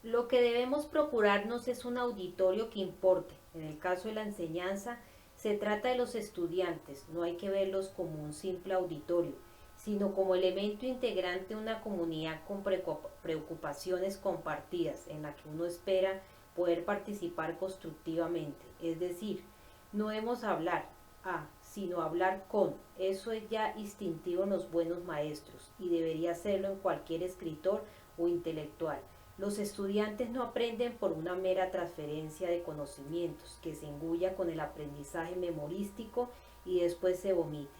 Lo que debemos procurarnos es un auditorio que importe. En el caso de la enseñanza, se trata de los estudiantes, no hay que verlos como un simple auditorio, sino como elemento integrante de una comunidad con preocupaciones compartidas, en la que uno espera poder participar constructivamente. Es decir, no debemos hablar sino hablar con. Eso es ya instintivo en los buenos maestros y debería serlo en cualquier escritor o intelectual. Los estudiantes no aprenden por una mera transferencia de conocimientos que se engulla con el aprendizaje memorístico y después se vomite.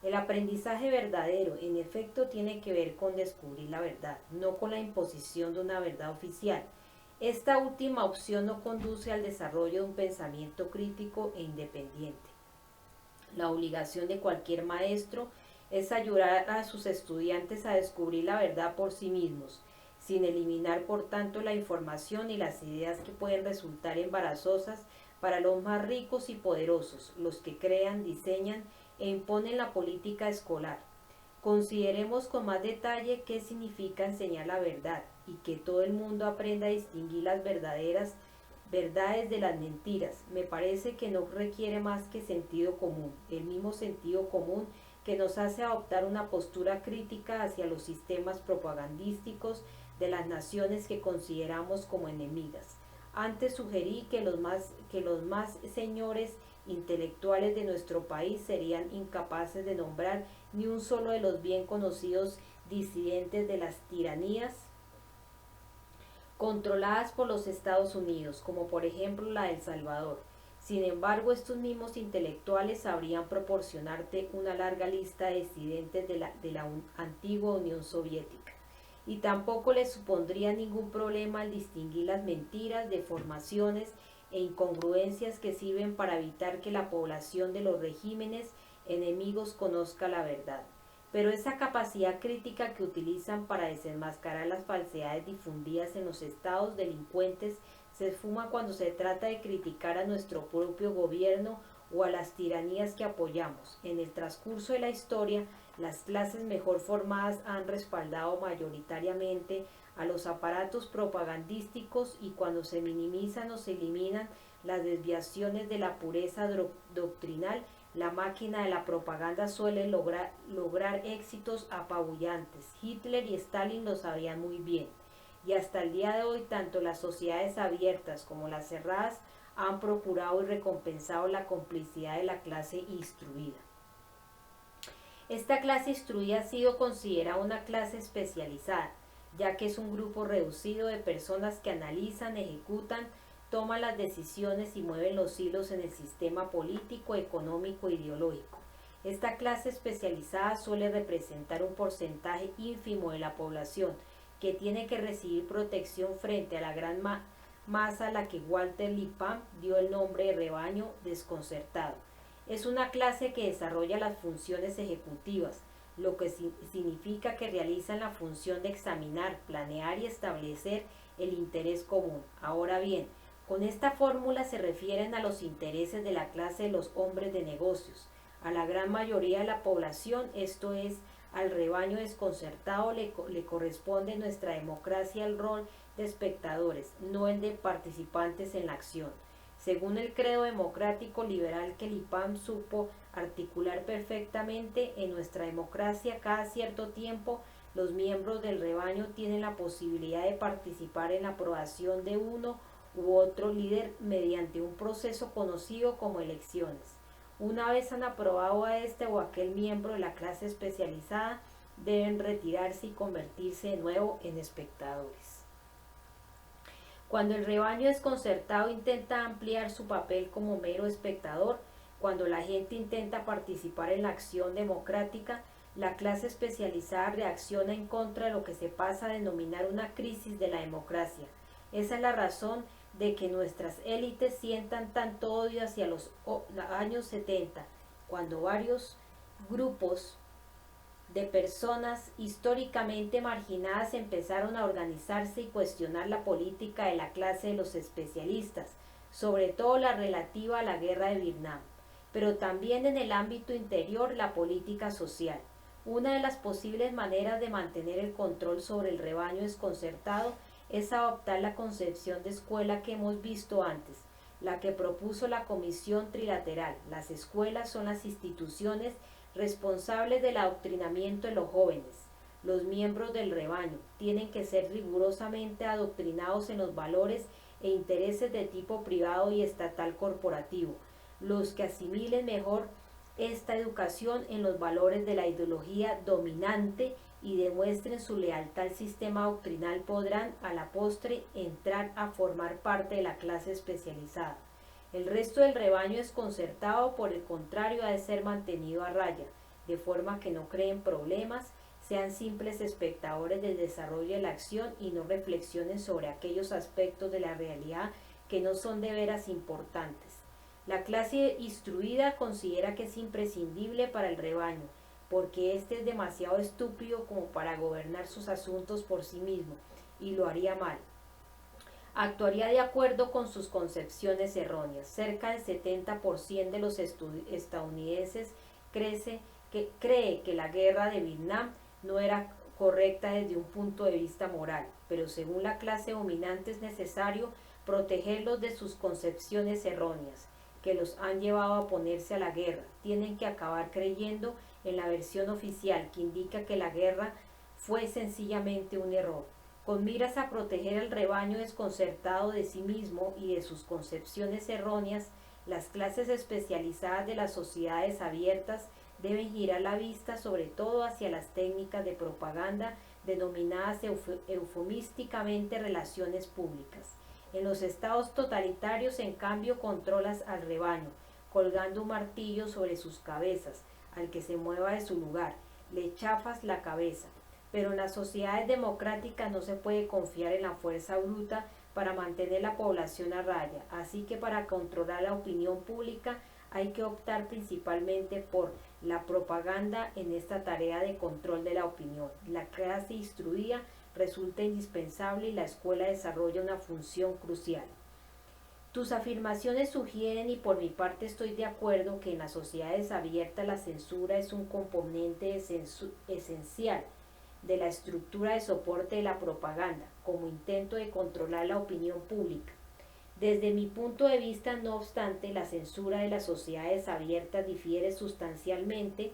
El aprendizaje verdadero, en efecto, tiene que ver con descubrir la verdad, no con la imposición de una verdad oficial. Esta última opción no conduce al desarrollo de un pensamiento crítico e independiente. La obligación de cualquier maestro es ayudar a sus estudiantes a descubrir la verdad por sí mismos, sin eliminar por tanto la información y las ideas que pueden resultar embarazosas para los más ricos y poderosos, los que crean, diseñan e imponen la política escolar. Consideremos con más detalle qué significa enseñar la verdad y que todo el mundo aprenda a distinguir las verdaderas verdades de las mentiras. Me parece que no requiere más que sentido común, el mismo sentido común que nos hace adoptar una postura crítica hacia los sistemas propagandísticos de las naciones que consideramos como enemigas. Antes sugerí que los más señores intelectuales de nuestro país serían incapaces de nombrar ni un solo de los bien conocidos disidentes de las tiranías controladas por los Estados Unidos, como por ejemplo la de El Salvador. Sin embargo, estos mismos intelectuales sabrían proporcionarte una larga lista de disidentes de la antigua Unión Soviética. Y tampoco les supondría ningún problema al distinguir las mentiras, deformaciones e incongruencias que sirven para evitar que la población de los regímenes enemigos conozca la verdad. Pero esa capacidad crítica que utilizan para desenmascarar las falsedades difundidas en los estados delincuentes se esfuma cuando se trata de criticar a nuestro propio gobierno o a las tiranías que apoyamos. En el transcurso de la historia, las clases mejor formadas han respaldado mayoritariamente a los aparatos propagandísticos y cuando se minimizan o se eliminan las desviaciones de la pureza doctrinal, la máquina de la propaganda suele lograr éxitos apabullantes. Hitler y Stalin lo sabían muy bien. Y hasta el día de hoy, tanto las sociedades abiertas como las cerradas han procurado y recompensado la complicidad de la clase instruida. Esta clase instruida ha sido considerada una clase especializada, ya que es un grupo reducido de personas que analizan, ejecutan, toman las decisiones y mueven los hilos en el sistema político, económico e ideológico. Esta clase especializada suele representar un porcentaje ínfimo de la población que tiene que recibir protección frente a la gran masa a la que Walter Lippmann dio el nombre de rebaño desconcertado. Es una clase que desarrolla las funciones ejecutivas, lo que significa que realizan la función de examinar, planear y establecer el interés común. Ahora bien, con esta fórmula se refieren a los intereses de la clase de los hombres de negocios. A la gran mayoría de la población, esto es, al rebaño desconcertado, le corresponde en nuestra democracia el rol de espectadores, no el de participantes en la acción. Según el credo democrático liberal que Lippmann supo articular perfectamente, en nuestra democracia cada cierto tiempo los miembros del rebaño tienen la posibilidad de participar en la aprobación de uno u otro líder mediante un proceso conocido como elecciones. Una vez han aprobado a este o aquel miembro de la clase especializada, deben retirarse y convertirse de nuevo en espectadores. Cuando el rebaño desconcertado intenta ampliar su papel como mero espectador, cuando la gente intenta participar en la acción democrática, la clase especializada reacciona en contra de lo que se pasa a denominar una crisis de la democracia. Esa es la razón de que nuestras élites sientan tanto odio hacia los años 70, cuando varios grupos de personas históricamente marginadas empezaron a organizarse y cuestionar la política de la clase de los especialistas, sobre todo la relativa a la guerra de Vietnam, pero también en el ámbito interior la política social. Una de las posibles maneras de mantener el control sobre el rebaño desconcertado es adoptar la concepción de escuela que hemos visto antes, la que propuso la Comisión Trilateral. Las escuelas son las instituciones responsables del adoctrinamiento de los jóvenes. Los miembros del rebaño tienen que ser rigurosamente adoctrinados en los valores e intereses de tipo privado y estatal corporativo. Los que asimilen mejor esta educación en los valores de la ideología dominante y demuestren su lealtad al sistema doctrinal podrán a la postre entrar a formar parte de la clase especializada. El resto del rebaño desconcertado, por el contrario, ha de ser mantenido a raya, de forma que no creen problemas, sean simples espectadores del desarrollo de la acción y no reflexionen sobre aquellos aspectos de la realidad que no son de veras importantes. La clase instruida considera que es imprescindible para el rebaño, porque éste es demasiado estúpido como para gobernar sus asuntos por sí mismo, y lo haría mal. Actuaría de acuerdo con sus concepciones erróneas. Cerca del 70% de los estadounidenses cree que la guerra de Vietnam no era correcta desde un punto de vista moral, pero según la clase dominante es necesario protegerlos de sus concepciones erróneas, que los han llevado a oponerse a la guerra. Tienen que acabar creyendo en la versión oficial que indica que la guerra fue sencillamente un error. Con miras a proteger al rebaño desconcertado de sí mismo y de sus concepciones erróneas, las clases especializadas de las sociedades abiertas deben girar la vista sobre todo hacia las técnicas de propaganda denominadas eufemísticamente relaciones públicas. En los estados totalitarios, en cambio, controlas al rebaño, colgando un martillo sobre sus cabezas. Al que se mueva de su lugar, le chafas la cabeza. Pero en las sociedades democráticas no se puede confiar en la fuerza bruta para mantener la población a raya, así que para controlar la opinión pública hay que optar principalmente por la propaganda en esta tarea de control de la opinión. La clase instruida resulta indispensable y la escuela desarrolla una función crucial. Tus afirmaciones sugieren, y por mi parte estoy de acuerdo, que en las sociedades abiertas la censura es un componente esencial de la estructura de soporte de la propaganda, como intento de controlar la opinión pública. Desde mi punto de vista, no obstante, la censura de las sociedades abiertas difiere sustancialmente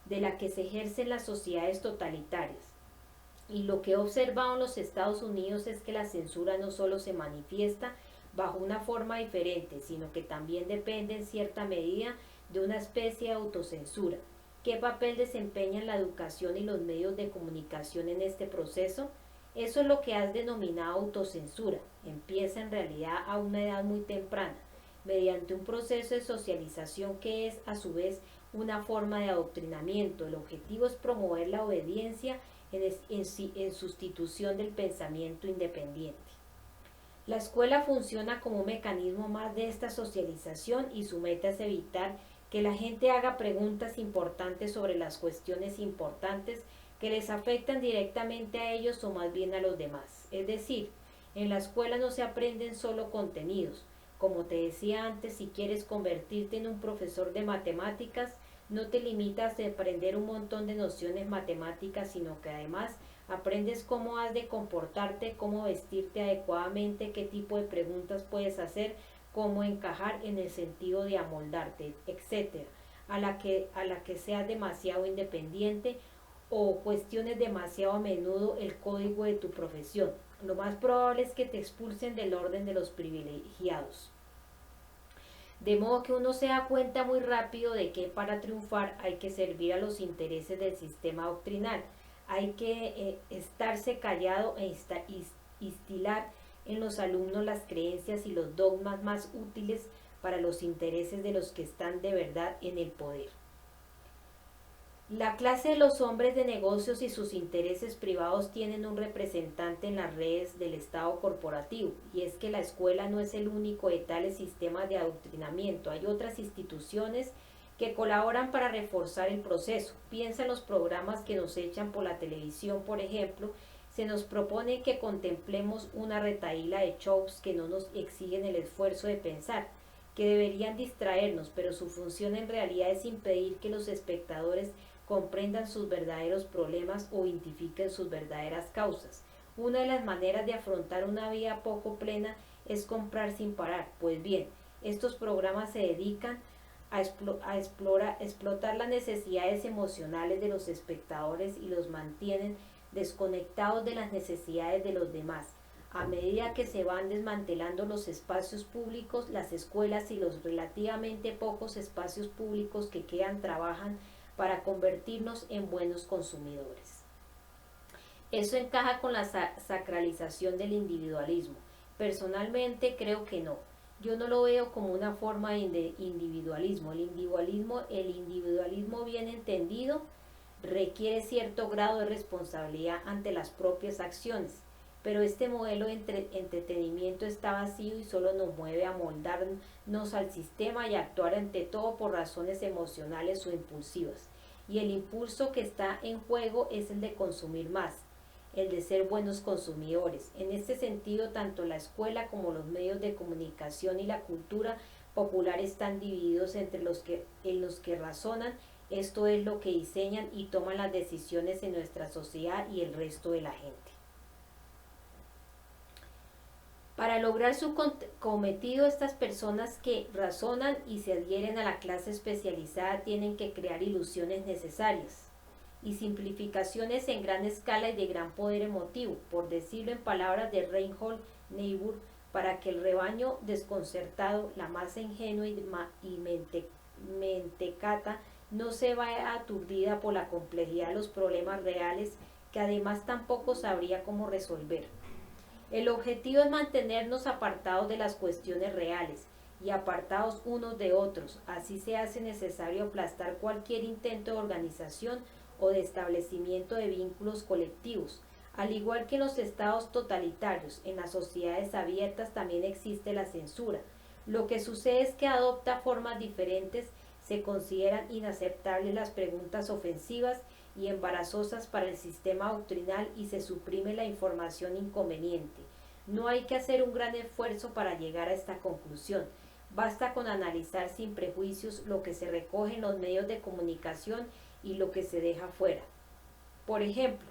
de la que se ejerce en las sociedades totalitarias. Y lo que he observado en los Estados Unidos es que la censura no solo se manifiesta bajo una forma diferente, sino que también depende en cierta medida de una especie de autocensura. ¿Qué papel desempeñan la educación y los medios de comunicación en este proceso? Eso es lo que has denominado autocensura. Empieza en realidad a una edad muy temprana, mediante un proceso de socialización que es a su vez una forma de adoctrinamiento. El objetivo es promover la obediencia en sustitución del pensamiento independiente. La escuela funciona como un mecanismo más de esta socialización y su meta es evitar que la gente haga preguntas importantes sobre las cuestiones importantes que les afectan directamente a ellos o más bien a los demás. Es decir, en la escuela no se aprenden solo contenidos. Como te decía antes, si quieres convertirte en un profesor de matemáticas, no te limitas a aprender un montón de nociones matemáticas, sino que además aprendes cómo has de comportarte, cómo vestirte adecuadamente, qué tipo de preguntas puedes hacer, cómo encajar en el sentido de amoldarte, etc. A la que seas demasiado independiente o cuestiones demasiado a menudo el código de tu profesión. Lo más probable es que te expulsen del orden de los privilegiados. De modo que uno se da cuenta muy rápido de que para triunfar hay que servir a los intereses del sistema doctrinal. Hay que estarse callado e instilar en los alumnos las creencias y los dogmas más útiles para los intereses de los que están de verdad en el poder. La clase de los hombres de negocios y sus intereses privados tienen un representante en las redes del Estado corporativo, y es que la escuela no es el único de tales sistemas de adoctrinamiento. Hay otras instituciones que colaboran para reforzar el proceso. Piensa en los programas que nos echan por la televisión, por ejemplo. Se nos propone que contemplemos una retahíla de shows que no nos exigen el esfuerzo de pensar, que deberían distraernos, pero su función en realidad es impedir que los espectadores comprendan sus verdaderos problemas o identifiquen sus verdaderas causas. Una de las maneras de afrontar una vida poco plena es comprar sin parar. Pues bien, estos programas se dedican a explotar las necesidades emocionales de los espectadores y los mantienen desconectados de las necesidades de los demás. A medida que se van desmantelando los espacios públicos, las escuelas y los relativamente pocos espacios públicos que quedan trabajan para convertirnos en buenos consumidores. Eso encaja con la sacralización del individualismo. Personalmente creo que no. Yo no lo veo como una forma de individualismo. El individualismo bien entendido requiere cierto grado de responsabilidad ante las propias acciones, pero este modelo de entretenimiento está vacío y solo nos mueve a moldarnos al sistema y a actuar ante todo por razones emocionales o impulsivas. Y el impulso que está en juego es el de consumir más, el de ser buenos consumidores. En este sentido, tanto la escuela como los medios de comunicación y la cultura popular están divididos entre los que razonan, esto es lo que diseñan y toman las decisiones en nuestra sociedad, y el resto de la gente. Para lograr su cometido, estas personas que razonan y se adhieren a la clase especializada tienen que crear ilusiones necesarias y simplificaciones en gran escala y de gran poder emotivo, por decirlo en palabras de Reinhold Niebuhr, para que el rebaño desconcertado, la masa ingenua y mentecata, no se vaya aturdida por la complejidad de los problemas reales, que además tampoco sabría cómo resolver. El objetivo es mantenernos apartados de las cuestiones reales y apartados unos de otros. Así se hace necesario aplastar cualquier intento de organización o de establecimiento de vínculos colectivos. Al igual que en los estados totalitarios, en las sociedades abiertas también existe la censura. Lo que sucede es que adopta formas diferentes, se consideran inaceptables las preguntas ofensivas y embarazosas para el sistema doctrinal y se suprime la información inconveniente. No hay que hacer un gran esfuerzo para llegar a esta conclusión. Basta con analizar sin prejuicios lo que se recoge en los medios de comunicación y lo que se deja fuera. Por ejemplo,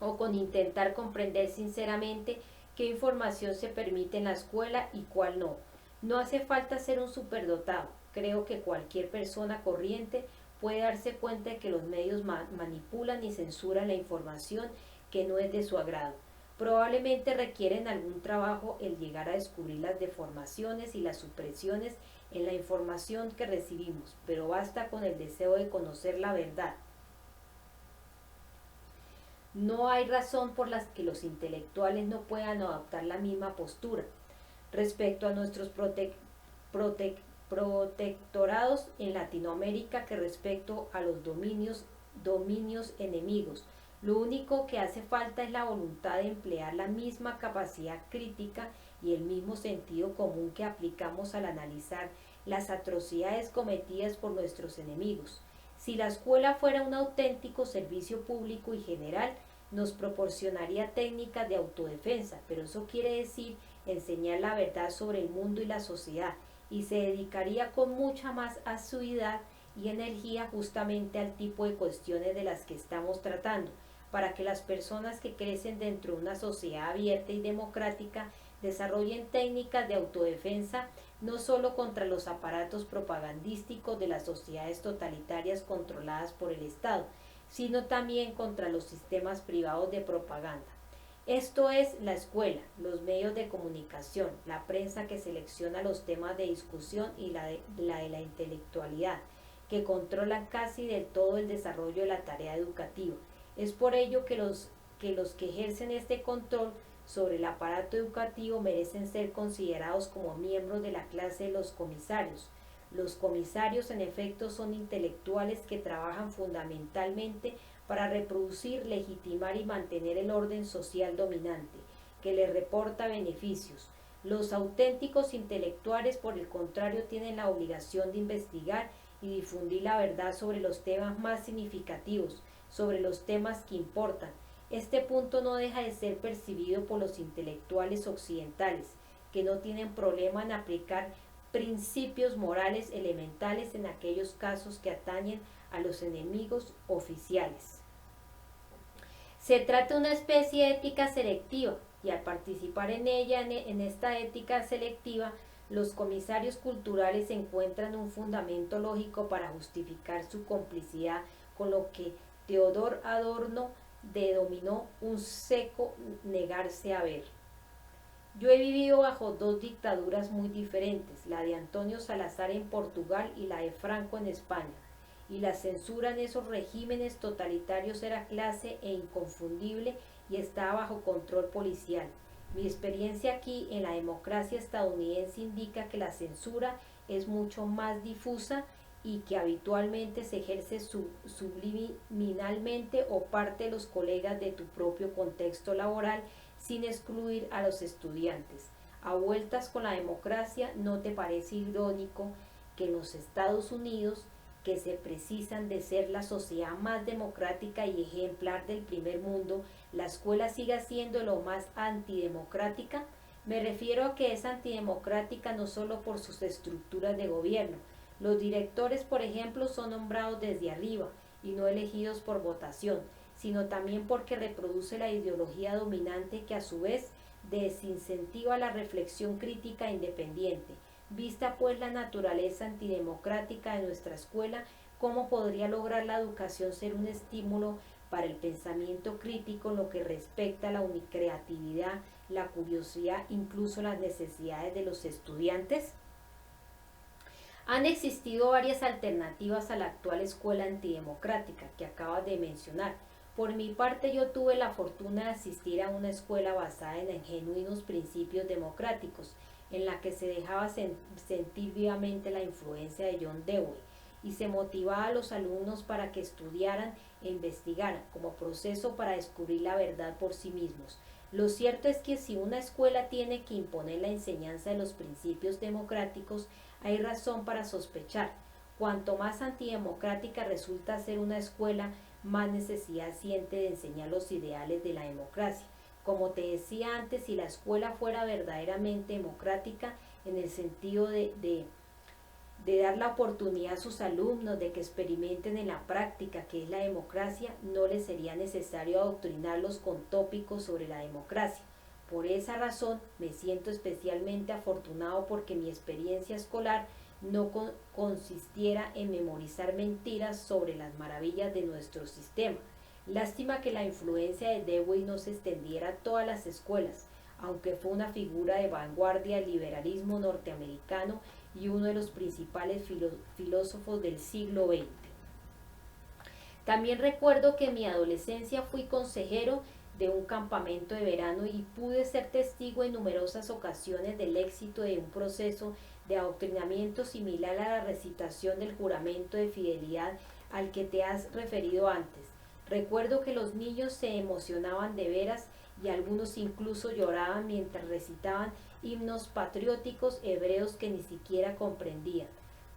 o con intentar comprender sinceramente qué información se permite en la escuela y cuál no. No hace falta ser un superdotado. Creo que cualquier persona corriente puede darse cuenta de que los medios manipulan y censuran la información que no es de su agrado. Probablemente requieren algún trabajo el llegar a descubrir las deformaciones y las supresiones en la información que recibimos, pero basta con el deseo de conocer la verdad. No hay razón por la que los intelectuales no puedan adoptar la misma postura respecto a nuestros protectorados en Latinoamérica que respecto a los dominios enemigos. Lo único que hace falta es la voluntad de emplear la misma capacidad crítica y el mismo sentido común que aplicamos al analizar las atrocidades cometidas por nuestros enemigos. Si la escuela fuera un auténtico servicio público y general, nos proporcionaría técnicas de autodefensa, pero eso quiere decir enseñar la verdad sobre el mundo y la sociedad, y se dedicaría con mucha más asiduidad y energía justamente al tipo de cuestiones de las que estamos tratando, para que las personas que crecen dentro de una sociedad abierta y democrática desarrollen técnicas de autodefensa no solo contra los aparatos propagandísticos de las sociedades totalitarias controladas por el Estado, sino también contra los sistemas privados de propaganda. Esto es la escuela, los medios de comunicación, la prensa que selecciona los temas de discusión y la de la intelectualidad, que controlan casi del todo el desarrollo de la tarea educativa. Es por ello que los que ejercen este control sobre el aparato educativo merecen ser considerados como miembros de la clase de los comisarios. Los comisarios, en efecto, son intelectuales que trabajan fundamentalmente para reproducir, legitimar y mantener el orden social dominante, que les reporta beneficios. Los auténticos intelectuales, por el contrario, tienen la obligación de investigar y difundir la verdad sobre los temas más significativos, sobre los temas que importan. Este punto no deja de ser percibido por los intelectuales occidentales, que no tienen problema en aplicar principios morales elementales en aquellos casos que atañen a los enemigos oficiales. Se trata de una especie de ética selectiva y al participar en ella, en esta ética selectiva, los comisarios culturales encuentran un fundamento lógico para justificar su complicidad con lo que Theodor Adorno denominó un seco negarse a ver. Yo he vivido bajo dos dictaduras muy diferentes, la de Antonio Salazar en Portugal y la de Franco en España, y la censura en esos regímenes totalitarios era clase e inconfundible y estaba bajo control policial. Mi experiencia aquí en la democracia estadounidense indica que la censura es mucho más difusa y que habitualmente se ejerce subliminalmente o parte de los colegas de tu propio contexto laboral sin excluir a los estudiantes. A vueltas con la democracia, ¿no te parece irónico que en los Estados Unidos, que se precisan de ser la sociedad más democrática y ejemplar del primer mundo, la escuela siga siendo lo más antidemocrática? Me refiero a que es antidemocrática no solo por sus estructuras de gobierno. Los directores, por ejemplo, son nombrados desde arriba y no elegidos por votación, sino también porque reproduce la ideología dominante que a su vez desincentiva la reflexión crítica e independiente. Vista pues la naturaleza antidemocrática de nuestra escuela, ¿cómo podría lograr la educación ser un estímulo para el pensamiento crítico en lo que respecta a la creatividad, la curiosidad, incluso las necesidades de los estudiantes? Han existido varias alternativas a la actual escuela antidemocrática que acabas de mencionar. Por mi parte, yo tuve la fortuna de asistir a una escuela basada en genuinos principios democráticos, en la que se dejaba sentir vivamente la influencia de John Dewey y se motivaba a los alumnos para que estudiaran e investigaran como proceso para descubrir la verdad por sí mismos. Lo cierto es que si una escuela tiene que imponer la enseñanza de los principios democráticos, hay razón para sospechar. Cuanto más antidemocrática resulta ser una escuela, más necesidad siente de enseñar los ideales de la democracia. Como te decía antes, si la escuela fuera verdaderamente democrática en el sentido de dar la oportunidad a sus alumnos de que experimenten en la práctica qué es la democracia, no les sería necesario adoctrinarlos con tópicos sobre la democracia. Por esa razón me siento especialmente afortunado porque mi experiencia escolar no consistiera en memorizar mentiras sobre las maravillas de nuestro sistema. Lástima que la influencia de Dewey no se extendiera a todas las escuelas, aunque fue una figura de vanguardia del liberalismo norteamericano y uno de los principales filósofos del siglo XX. También recuerdo que en mi adolescencia fui consejero de un campamento de verano y pude ser testigo en numerosas ocasiones del éxito de un proceso de adoctrinamiento similar a la recitación del juramento de fidelidad al que te has referido antes. Recuerdo que los niños se emocionaban de veras y algunos incluso lloraban mientras recitaban himnos patrióticos hebreos que ni siquiera comprendían.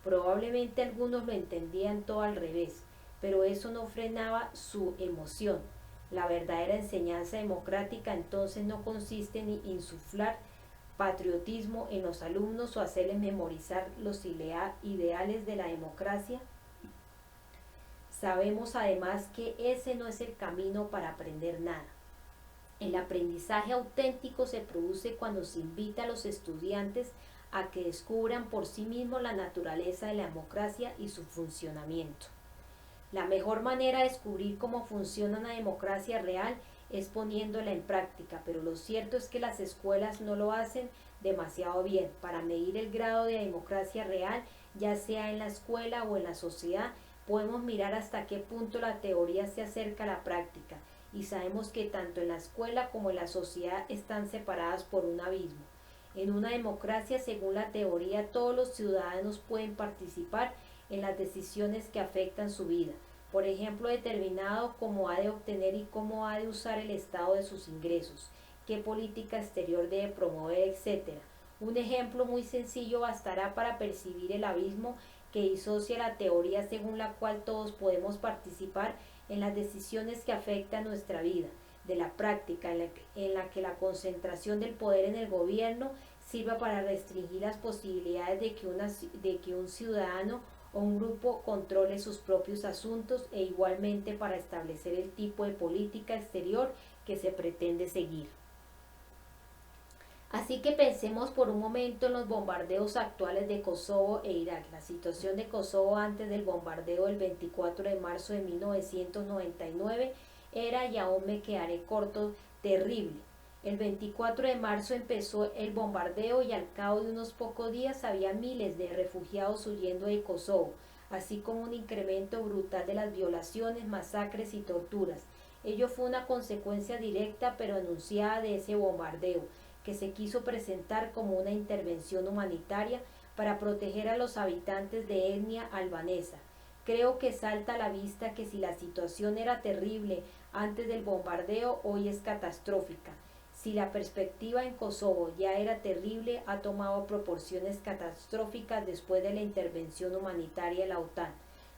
Probablemente algunos lo entendían todo al revés, pero eso no frenaba su emoción. La verdadera enseñanza democrática entonces no consiste en insuflar patriotismo en los alumnos o hacerles memorizar los ideales de la democracia. Sabemos además que ese no es el camino para aprender nada. El aprendizaje auténtico se produce cuando se invita a los estudiantes a que descubran por sí mismos la naturaleza de la democracia y su funcionamiento. La mejor manera de descubrir cómo funciona una democracia real es poniéndola en práctica, pero lo cierto es que las escuelas no lo hacen demasiado bien. Para medir el grado de democracia real, ya sea en la escuela o en la sociedad, podemos mirar hasta qué punto la teoría se acerca a la práctica, y sabemos que tanto en la escuela como en la sociedad están separadas por un abismo. En una democracia, según la teoría, todos los ciudadanos pueden participar en las decisiones que afectan su vida, por ejemplo, determinado cómo ha de obtener y cómo ha de usar el Estado de sus ingresos, qué política exterior debe promover, etc. Un ejemplo muy sencillo bastará para percibir el abismo que disocia la teoría según la cual todos podemos participar en las decisiones que afectan nuestra vida, de la práctica en la que la concentración del poder en el gobierno sirva para restringir las posibilidades de que un ciudadano o un grupo controle sus propios asuntos e igualmente para establecer el tipo de política exterior que se pretende seguir. Así que pensemos por un momento en los bombardeos actuales de Kosovo e Irak. La situación de Kosovo antes del bombardeo del 24 de marzo de 1999 era, y aún me quedaré corto, terrible. El 24 de marzo empezó el bombardeo y al cabo de unos pocos días había miles de refugiados huyendo de Kosovo, así como un incremento brutal de las violaciones, masacres y torturas. Ello fue una consecuencia directa pero anunciada de ese bombardeo, que se quiso presentar como una intervención humanitaria para proteger a los habitantes de etnia albanesa. Creo que salta a la vista que si la situación era terrible antes del bombardeo, hoy es catastrófica. Si la perspectiva en Kosovo ya era terrible, ha tomado proporciones catastróficas después de la intervención humanitaria de la OTAN.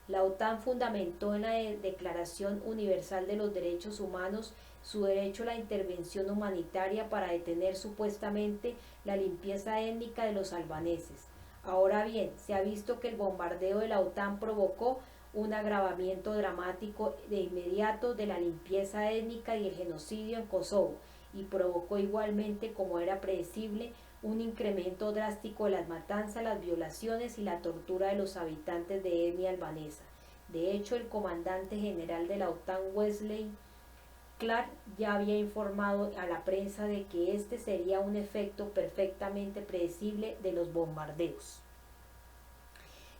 La OTAN fundamentó en la Declaración Universal de los Derechos Humanos su derecho a la intervención humanitaria para detener supuestamente la limpieza étnica de los albaneses. Ahora bien, se ha visto que el bombardeo de la OTAN provocó un agravamiento dramático de inmediato de la limpieza étnica y el genocidio en Kosovo, y provocó igualmente, como era predecible, un incremento drástico de las matanzas, las violaciones y la tortura de los habitantes de etnia albanesa. De hecho, el comandante general de la OTAN, Wesley Clark, ya había informado a la prensa de que este sería un efecto perfectamente predecible de los bombardeos.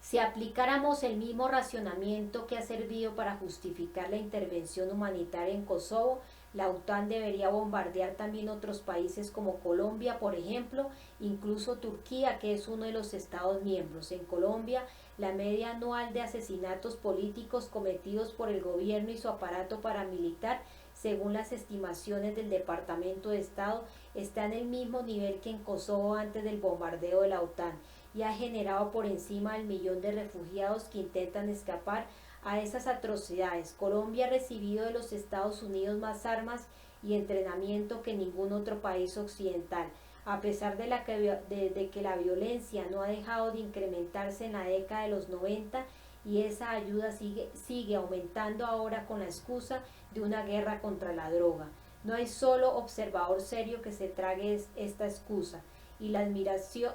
Si aplicáramos el mismo racionamiento que ha servido para justificar la intervención humanitaria en Kosovo, la OTAN debería bombardear también otros países como Colombia, por ejemplo, incluso Turquía, que es uno de los Estados miembros. En Colombia, la media anual de asesinatos políticos cometidos por el gobierno y su aparato paramilitar, según las estimaciones del Departamento de Estado, está en el mismo nivel que en Kosovo antes del bombardeo de la OTAN, y ha generado por encima del 1.000.000 de refugiados que intentan escapar a esas atrocidades. Colombia ha recibido de los Estados Unidos más armas y entrenamiento que ningún otro país occidental, a pesar de que la violencia no ha dejado de incrementarse en la década de los 90, y esa ayuda sigue aumentando ahora con la excusa de una guerra contra la droga. No hay solo observador serio que se trague esta excusa, y la administración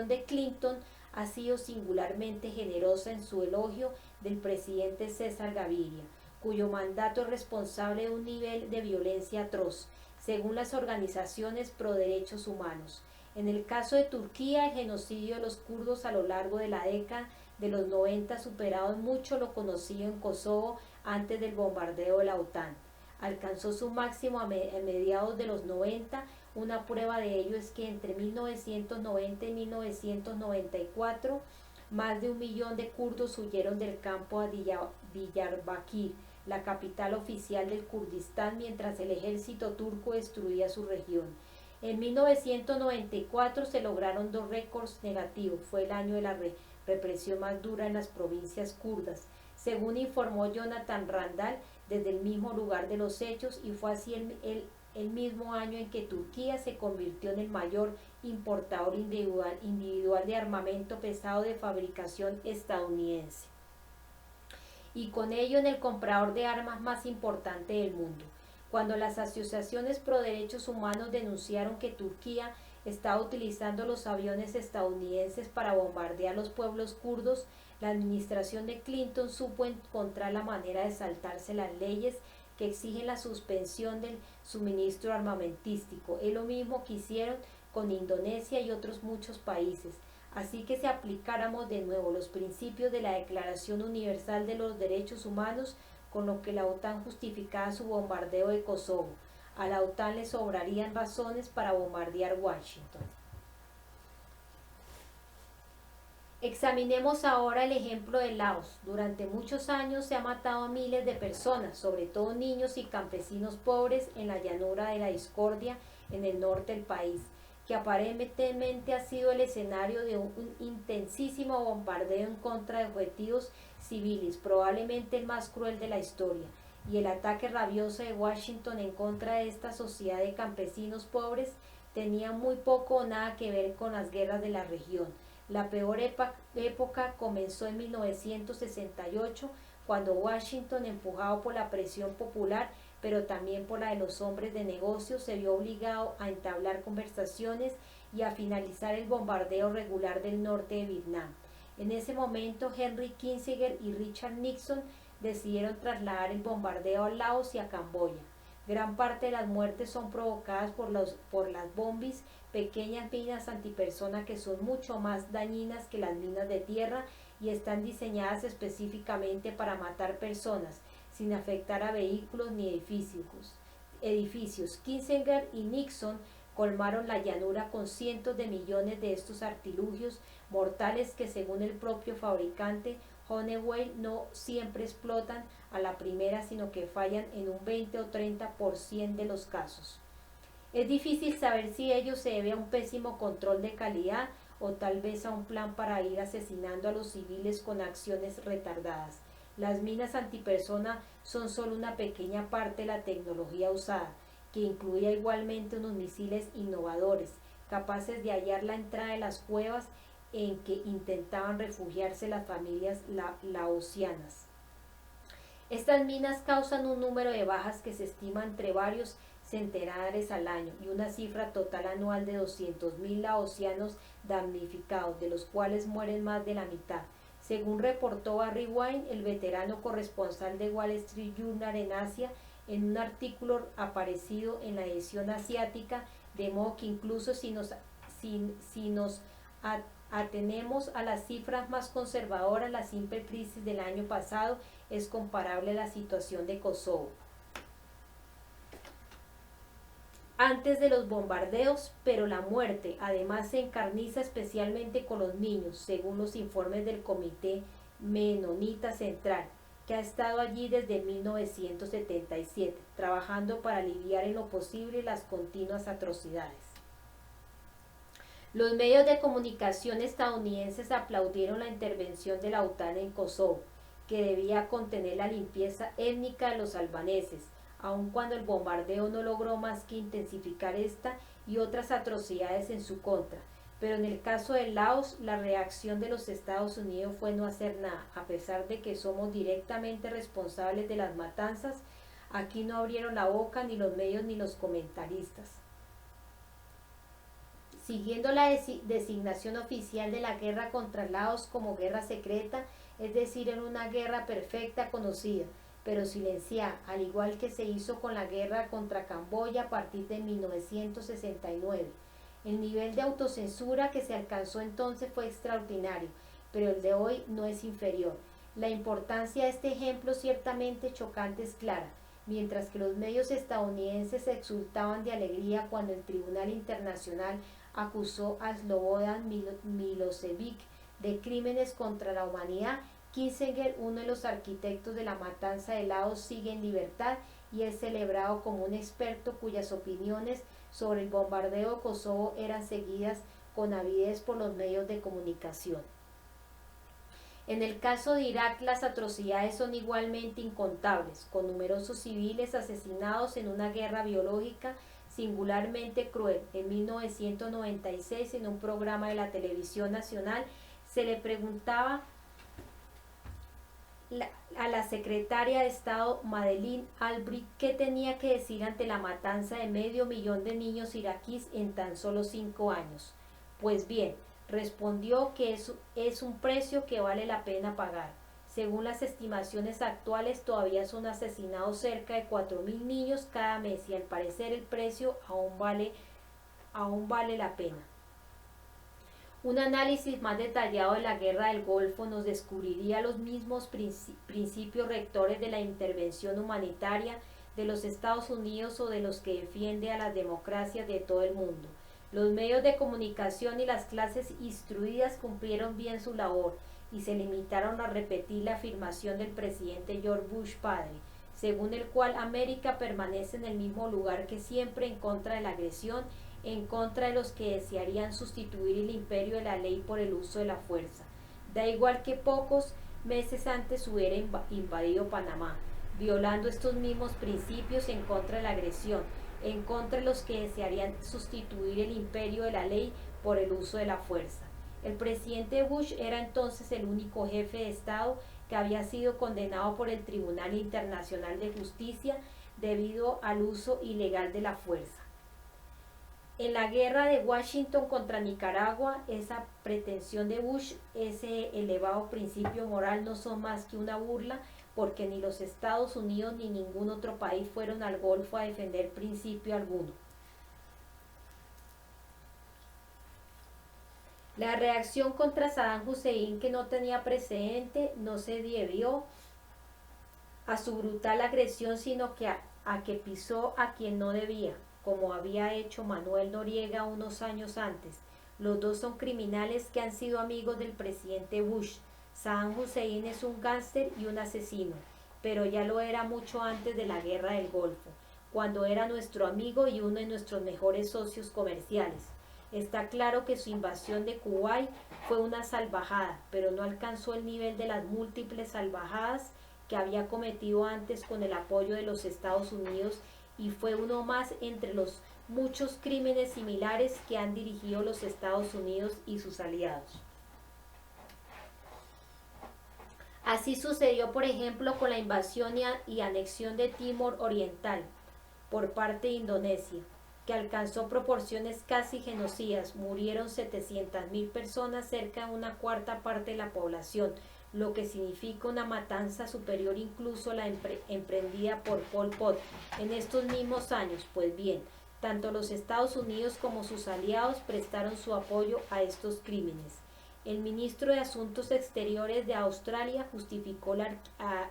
de Clinton ha sido singularmente generosa en su elogio del presidente César Gaviria, cuyo mandato es responsable de un nivel de violencia atroz, según las organizaciones pro derechos humanos. En el caso de Turquía, el genocidio de los kurdos a lo largo de la década de los 90 ha superado mucho lo conocido en Kosovo antes del bombardeo de la OTAN. Alcanzó su máximo a mediados de los 90. Una prueba de ello es que entre 1990 y 1994 más de 1.000.000 de kurdos huyeron del campo a Diyarbakir, la capital oficial del Kurdistán, mientras el ejército turco destruía su región. En 1994 se lograron dos récords negativos. Fue el año de la represión más dura en las provincias kurdas, según informó Jonathan Randall desde el mismo lugar de los hechos, y fue así el mismo año en que Turquía se convirtió en el mayor importador individual de armamento pesado de fabricación estadounidense, y con ello en el comprador de armas más importante del mundo. Cuando las asociaciones pro derechos humanos denunciaron que Turquía estaba utilizando los aviones estadounidenses para bombardear los pueblos kurdos, la administración de Clinton supo encontrar la manera de saltarse las leyes que exigen la suspensión del suministro armamentístico. Es lo mismo que hicieron con Indonesia y otros muchos países. Así que si aplicáramos de nuevo los principios de la Declaración Universal de los Derechos Humanos, con lo que la OTAN justificaba su bombardeo de Kosovo, a la OTAN le sobrarían razones para bombardear Washington. Examinemos ahora el ejemplo de Laos. Durante muchos años se ha matado a miles de personas, sobre todo niños y campesinos pobres, en la llanura de la discordia en el norte del país, que aparentemente ha sido el escenario de un intensísimo bombardeo en contra de objetivos civiles, probablemente el más cruel de la historia, y el ataque rabioso de Washington en contra de esta sociedad de campesinos pobres tenía muy poco o nada que ver con las guerras de la región. La peor época comenzó en 1968, cuando Washington, empujado por la presión popular, pero también por la de los hombres de negocios, se vio obligado a entablar conversaciones y a finalizar el bombardeo regular del norte de Vietnam. En ese momento, Henry Kissinger y Richard Nixon decidieron trasladar el bombardeo a Laos y a Camboya. Gran parte de las muertes son provocadas por las bombis, pequeñas minas antipersona que son mucho más dañinas que las minas de tierra y están diseñadas específicamente para matar personas, sin afectar a vehículos ni edificios. Kissinger y Nixon colmaron la llanura con cientos de millones de estos artilugios mortales que, según el propio fabricante Honeywell, no siempre explotan a la primera, sino que fallan en un 20 o 30% de los casos. Es difícil saber si ello se debe a un pésimo control de calidad o tal vez a un plan para ir asesinando a los civiles con acciones retardadas. Las minas antipersona son solo una pequeña parte de la tecnología usada, que incluía igualmente unos misiles innovadores, capaces de hallar la entrada de las cuevas en que intentaban refugiarse las familias laosianas. Estas minas causan un número de bajas que se estima entre varios centenares al año y una cifra total anual de 200.000 laosianos damnificados, de los cuales mueren más de la mitad. Según reportó Barry Wine, el veterano corresponsal de Wall Street Journal en Asia, en un artículo aparecido en la edición asiática, de modo que incluso si nos atenemos a las cifras más conservadoras, la simple crisis del año pasado es comparable a la situación de Kosovo antes de los bombardeos, pero la muerte además se encarniza especialmente con los niños, según los informes del Comité Menonita Central, que ha estado allí desde 1977, trabajando para aliviar en lo posible las continuas atrocidades. Los medios de comunicación estadounidenses aplaudieron la intervención de la OTAN en Kosovo, que debía contener la limpieza étnica de los albaneses, aun cuando el bombardeo no logró más que intensificar esta y otras atrocidades en su contra. Pero en el caso de Laos, la reacción de los Estados Unidos fue no hacer nada, a pesar de que somos directamente responsables de las matanzas. Aquí no abrieron la boca ni los medios ni los comentaristas. Siguiendo la designación oficial de la guerra contra Laos como guerra secreta, es decir, en una guerra perfecta conocida, pero silenciada, al igual que se hizo con la guerra contra Camboya a partir de 1969. El nivel de autocensura que se alcanzó entonces fue extraordinario, pero el de hoy no es inferior. La importancia de este ejemplo ciertamente chocante es clara. Mientras que los medios estadounidenses exultaban de alegría cuando el Tribunal Internacional acusó a Slobodan Milosevic de crímenes contra la humanidad, Kissinger, uno de los arquitectos de la matanza de Laos, sigue en libertad y es celebrado como un experto cuyas opiniones sobre el bombardeo de Kosovo eran seguidas con avidez por los medios de comunicación. En el caso de Irak, las atrocidades son igualmente incontables, con numerosos civiles asesinados en una guerra biológica singularmente cruel. En 1996, en un programa de la televisión nacional, se le preguntaba a la secretaria de Estado Madeleine Albright qué tenía que decir ante la matanza de 500.000 de niños iraquíes en tan solo 5 años. Pues bien, respondió que es un precio que vale la pena pagar. Según las estimaciones actuales, todavía son asesinados cerca de 4.000 niños cada mes y al parecer el precio aún vale la pena. Un análisis más detallado de la guerra del Golfo nos descubriría los mismos principios rectores de la intervención humanitaria de los Estados Unidos o de los que defiende a las democracias de todo el mundo. Los medios de comunicación y las clases instruidas cumplieron bien su labor y se limitaron a repetir la afirmación del presidente George Bush padre, según el cual América permanece en el mismo lugar que siempre en contra de la agresión, en contra de los que desearían sustituir el imperio de la ley por el uso de la fuerza. Da igual que pocos meses antes hubiera invadido Panamá, violando estos mismos principios en contra de la agresión, en contra de los que desearían sustituir el imperio de la ley por el uso de la fuerza. El presidente Bush era entonces el único jefe de Estado que había sido condenado por el Tribunal Internacional de Justicia debido al uso ilegal de la fuerza. En la guerra de Washington contra Nicaragua, esa pretensión de Bush, ese elevado principio moral, no son más que una burla, porque ni los Estados Unidos ni ningún otro país fueron al Golfo a defender principio alguno. La reacción contra Saddam Hussein, que no tenía precedente, no se debió a su brutal agresión, sino que a que pisó a quien no debía, como había hecho Manuel Noriega unos años antes. Los dos son criminales que han sido amigos del presidente Bush. Saddam Hussein es un gángster y un asesino, pero ya lo era mucho antes de la guerra del Golfo, cuando era nuestro amigo y uno de nuestros mejores socios comerciales. Está claro que su invasión de Kuwait fue una salvajada, pero no alcanzó el nivel de las múltiples salvajadas que había cometido antes con el apoyo de los Estados Unidos, y fue uno más entre los muchos crímenes similares que han dirigido los Estados Unidos y sus aliados. Así sucedió, por ejemplo, con la invasión y anexión de Timor Oriental por parte de Indonesia, que alcanzó proporciones casi genocidas. Murieron 700.000 personas, cerca de una cuarta parte de la población, lo que significa una matanza superior incluso a la emprendida por Pol Pot en estos mismos años. Pues bien, tanto los Estados Unidos como sus aliados prestaron su apoyo a estos crímenes. El ministro de Asuntos Exteriores de Australia justificó la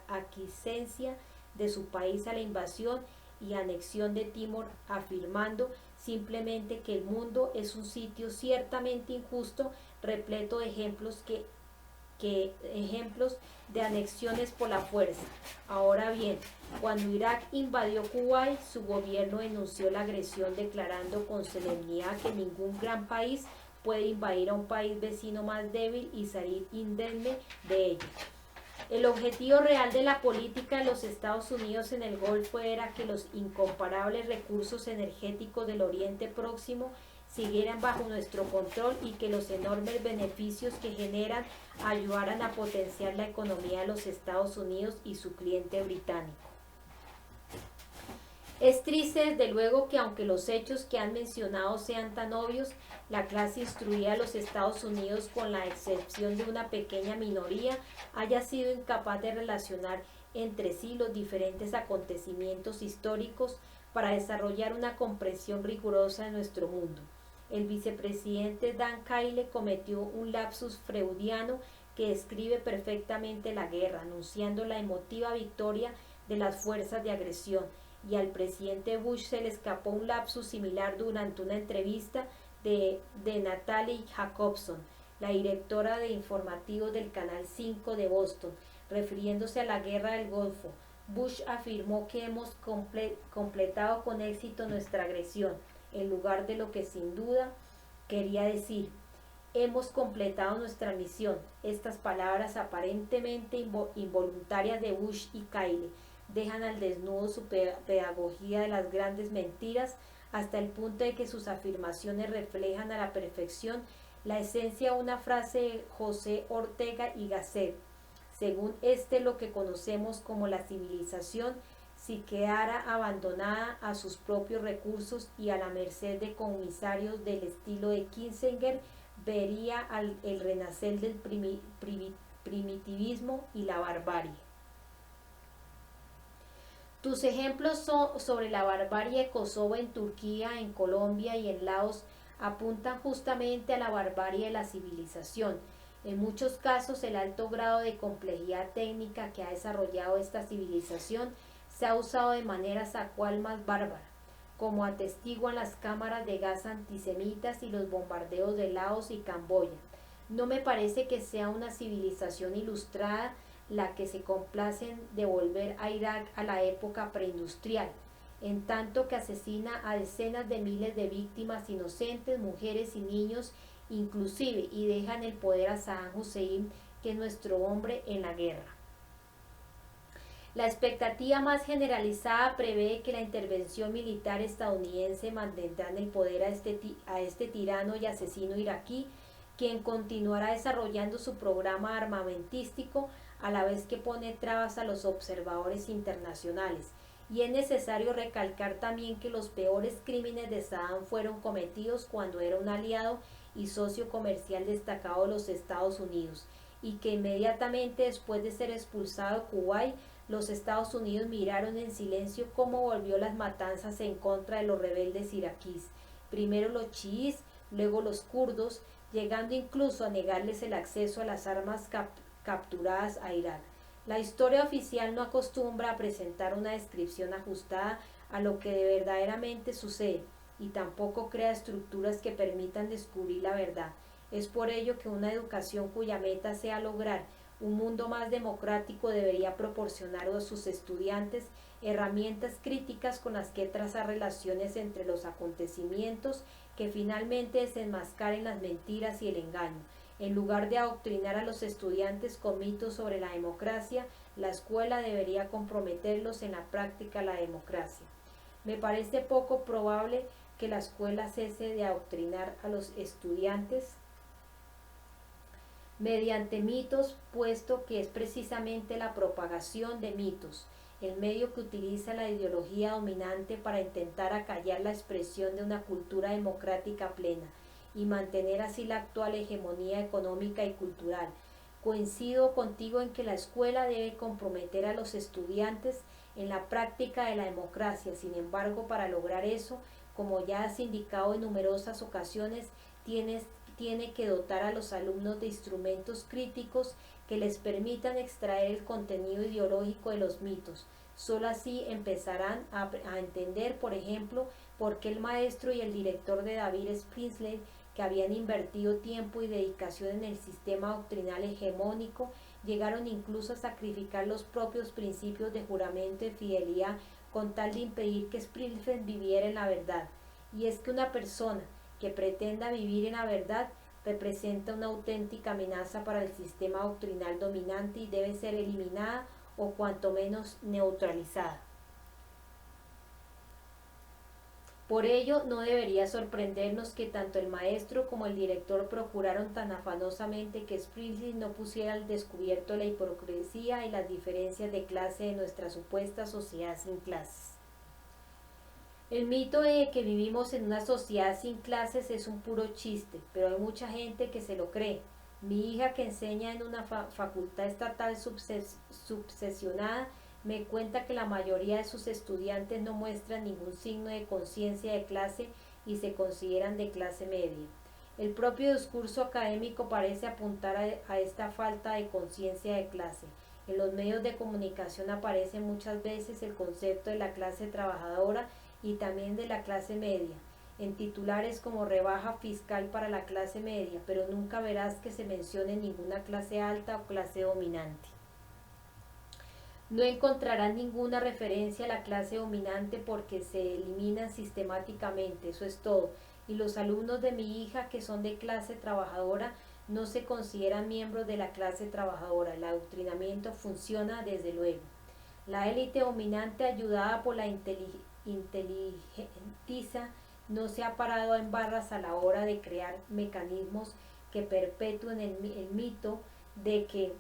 aquiescencia de su país a la invasión y anexión de Timor, afirmando simplemente que el mundo es un sitio ciertamente injusto, repleto de ejemplos de anexiones por la fuerza. Ahora bien, cuando Irak invadió Kuwait, su gobierno denunció la agresión, declarando con solemnidad que ningún gran país puede invadir a un país vecino más débil y salir indemne de ello. El objetivo real de la política de los Estados Unidos en el Golfo era que los incomparables recursos energéticos del Oriente Próximo siguieran bajo nuestro control y que los enormes beneficios que generan ayudaran a potenciar la economía de los Estados Unidos y su cliente británico. Es triste, desde luego, que aunque los hechos que han mencionado sean tan obvios, la clase instruida de los Estados Unidos, con la excepción de una pequeña minoría, haya sido incapaz de relacionar entre sí los diferentes acontecimientos históricos para desarrollar una comprensión rigurosa de nuestro mundo. El vicepresidente Dan Quayle cometió un lapsus freudiano que describe perfectamente la guerra, anunciando la emotiva victoria de las fuerzas de agresión, y al presidente Bush se le escapó un lapsus similar durante una entrevista de Natalie Jacobson, la directora de informativos del Canal 5 de Boston, refiriéndose a la guerra del Golfo. Bush afirmó que hemos completado con éxito nuestra agresión, en lugar de lo que sin duda quería decir: hemos completado nuestra misión. Estas palabras aparentemente involuntarias de Bush y Quayle dejan al desnudo su pedagogía de las grandes mentiras, hasta el punto de que sus afirmaciones reflejan a la perfección la esencia de una frase de José Ortega y Gasset. Según lo que conocemos como la civilización, si quedara abandonada a sus propios recursos y a la merced de comisarios del estilo de Kissinger, vería el renacer del primitivismo y la barbarie. Tus ejemplos sobre la barbarie de Kosovo, en Turquía, en Colombia y en Laos apuntan justamente a la barbarie de la civilización. En muchos casos, el alto grado de complejidad técnica que ha desarrollado esta civilización se ha usado de maneras a cual más bárbara, como atestiguan las cámaras de gas antisemitas y los bombardeos de Laos y Camboya. No me parece que sea una civilización ilustrada la que se complace en devolver a Irak a la época preindustrial, en tanto que asesina a decenas de miles de víctimas inocentes, mujeres y niños inclusive, y deja en el poder a Saddam Hussein, que es nuestro hombre en la guerra. La expectativa más generalizada prevé que la intervención militar estadounidense mantendrá en el poder a este tirano y asesino iraquí, quien continuará desarrollando su programa armamentístico a la vez que pone trabas a los observadores internacionales. Y es necesario recalcar también que los peores crímenes de Saddam fueron cometidos cuando era un aliado y socio comercial destacado de los Estados Unidos, y que inmediatamente después de ser expulsado de Kuwait, los Estados Unidos miraron en silencio cómo volvió las matanzas en contra de los rebeldes iraquíes, primero los chiíes, luego los kurdos, llegando incluso a negarles el acceso a las armas capturadas a Irak. La historia oficial no acostumbra a presentar una descripción ajustada a lo que de verdaderamente sucede, y tampoco crea estructuras que permitan descubrir la verdad. Es por ello que una educación cuya meta sea lograr un mundo más democrático debería proporcionar a sus estudiantes herramientas críticas con las que trazar relaciones entre los acontecimientos que finalmente desenmascaren las mentiras y el engaño. En lugar de adoctrinar a los estudiantes con mitos sobre la democracia, la escuela debería comprometerlos en la práctica de la democracia. Me parece poco probable que la escuela cese de adoctrinar a los estudiantes mediante mitos, puesto que es precisamente la propagación de mitos el medio que utiliza la ideología dominante para intentar acallar la expresión de una cultura democrática plena y mantener así la actual hegemonía económica y cultural. Coincido contigo en que la escuela debe comprometer a los estudiantes en la práctica de la democracia. Sin embargo, para lograr eso, como ya has indicado en numerosas ocasiones, tiene que dotar a los alumnos de instrumentos críticos que les permitan extraer el contenido ideológico de los mitos. Solo así empezarán a entender, por ejemplo, por qué el maestro y el director de David Springsteen, que habían invertido tiempo y dedicación en el sistema doctrinal hegemónico, llegaron incluso a sacrificar los propios principios de juramento y fidelidad con tal de impedir que Springsteen viviera en la verdad. Y es que una persona que pretenda vivir en la verdad representa una auténtica amenaza para el sistema doctrinal dominante y debe ser eliminada o cuanto menos neutralizada. Por ello, no debería sorprendernos que tanto el maestro como el director procuraron tan afanosamente que Springsteen no pusiera al descubierto la hipocresía y las diferencias de clase de nuestra supuesta sociedad sin clases. El mito de que vivimos en una sociedad sin clases es un puro chiste, pero hay mucha gente que se lo cree. Mi hija, que enseña en una facultad estatal subsesionada, me cuenta que la mayoría de sus estudiantes no muestran ningún signo de conciencia de clase y se consideran de clase media. El propio discurso académico parece apuntar a esta falta de conciencia de clase. En los medios de comunicación aparece muchas veces el concepto de la clase trabajadora y también de la clase media, en titulares como rebaja fiscal para la clase media, pero nunca verás que se mencione ninguna clase alta o clase dominante. No encontrarás ninguna referencia a la clase dominante porque se eliminan sistemáticamente, eso es todo, y los alumnos de mi hija, que son de clase trabajadora, no se consideran miembros de la clase trabajadora. El adoctrinamiento funciona desde luego. La élite dominante, ayudada por la inteligencia no se ha parado en barras a la hora de crear mecanismos que perpetúen el mito de que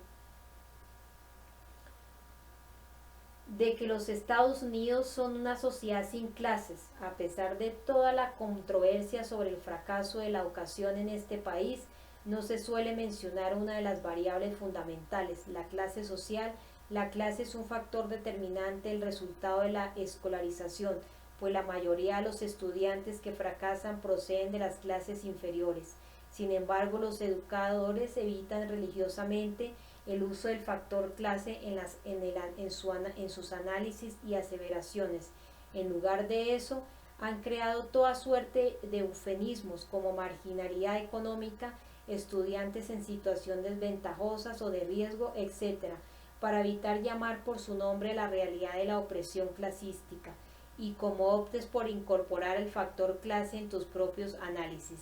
los Estados Unidos son una sociedad sin clases. A pesar de toda la controversia sobre el fracaso de la educación en este país, no se suele mencionar una de las variables fundamentales, la clase social. La clase es un factor determinante del resultado de la escolarización, pues la mayoría de los estudiantes que fracasan proceden de las clases inferiores. Sin embargo, los educadores evitan religiosamente el uso del factor clase en sus análisis y aseveraciones. En lugar de eso, han creado toda suerte de eufemismos como marginalidad económica, estudiantes en situación desventajosas o de riesgo, etc., para evitar llamar por su nombre la realidad de la opresión clasística, y como optes por incorporar el factor clase en tus propios análisis,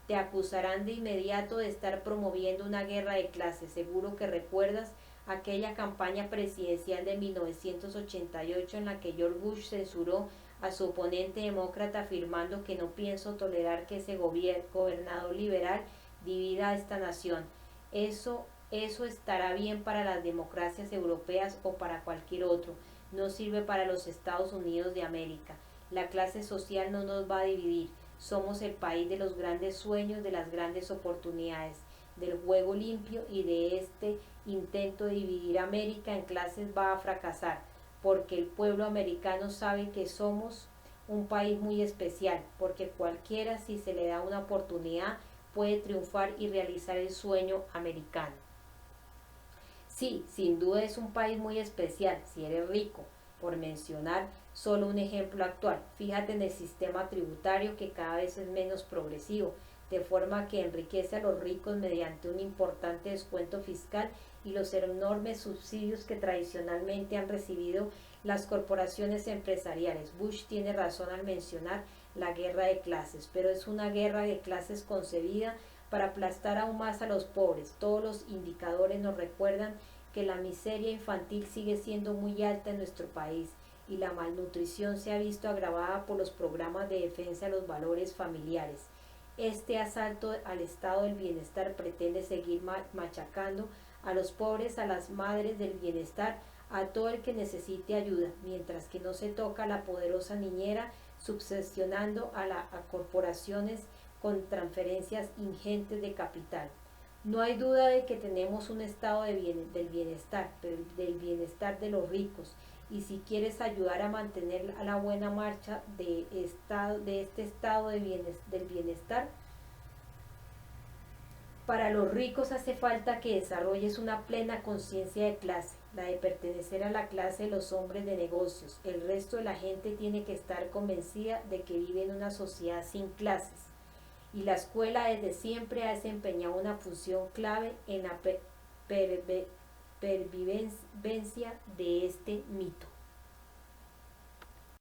te acusarán de inmediato de estar promoviendo una guerra de clases. Seguro que recuerdas aquella campaña presidencial de 1988 en la que George Bush censuró a su oponente demócrata afirmando que no pienso tolerar que ese gobernador liberal divida a esta nación. Eso estará bien para las democracias europeas o para cualquier otro. No sirve para los Estados Unidos de América. La clase social no nos va a dividir. Somos el país de los grandes sueños, de las grandes oportunidades, del juego limpio, y de este intento de dividir América en clases va a fracasar, porque el pueblo americano sabe que somos un país muy especial, porque cualquiera, si se le da una oportunidad, puede triunfar y realizar el sueño americano. Sí, sin duda es un país muy especial si eres rico, por mencionar solo un ejemplo actual. Fíjate en el sistema tributario, que cada vez es menos progresivo, de forma que enriquece a los ricos mediante un importante descuento fiscal y los enormes subsidios que tradicionalmente han recibido las corporaciones empresariales. Bush tiene razón al mencionar la guerra de clases, pero es una guerra de clases concebida para aplastar aún más a los pobres. Todos los indicadores nos recuerdan que la miseria infantil sigue siendo muy alta en nuestro país, y la malnutrición se ha visto agravada por los programas de defensa de los valores familiares. Este asalto al estado del bienestar pretende seguir machacando a los pobres, a las madres del bienestar, a todo el que necesite ayuda, mientras que no se toca a la poderosa niñera, subvencionando a corporaciones con transferencias ingentes de capital. No hay duda de que tenemos un estado del bienestar, pero del bienestar de los ricos, y si quieres ayudar a mantener a la buena marcha de este estado del bienestar, para los ricos hace falta que desarrolles una plena conciencia de clase, la de pertenecer a la clase de los hombres de negocios. El resto de la gente tiene que estar convencida de que vive en una sociedad sin clases, y la escuela desde siempre ha desempeñado una función clave en la pervivencia de este mito.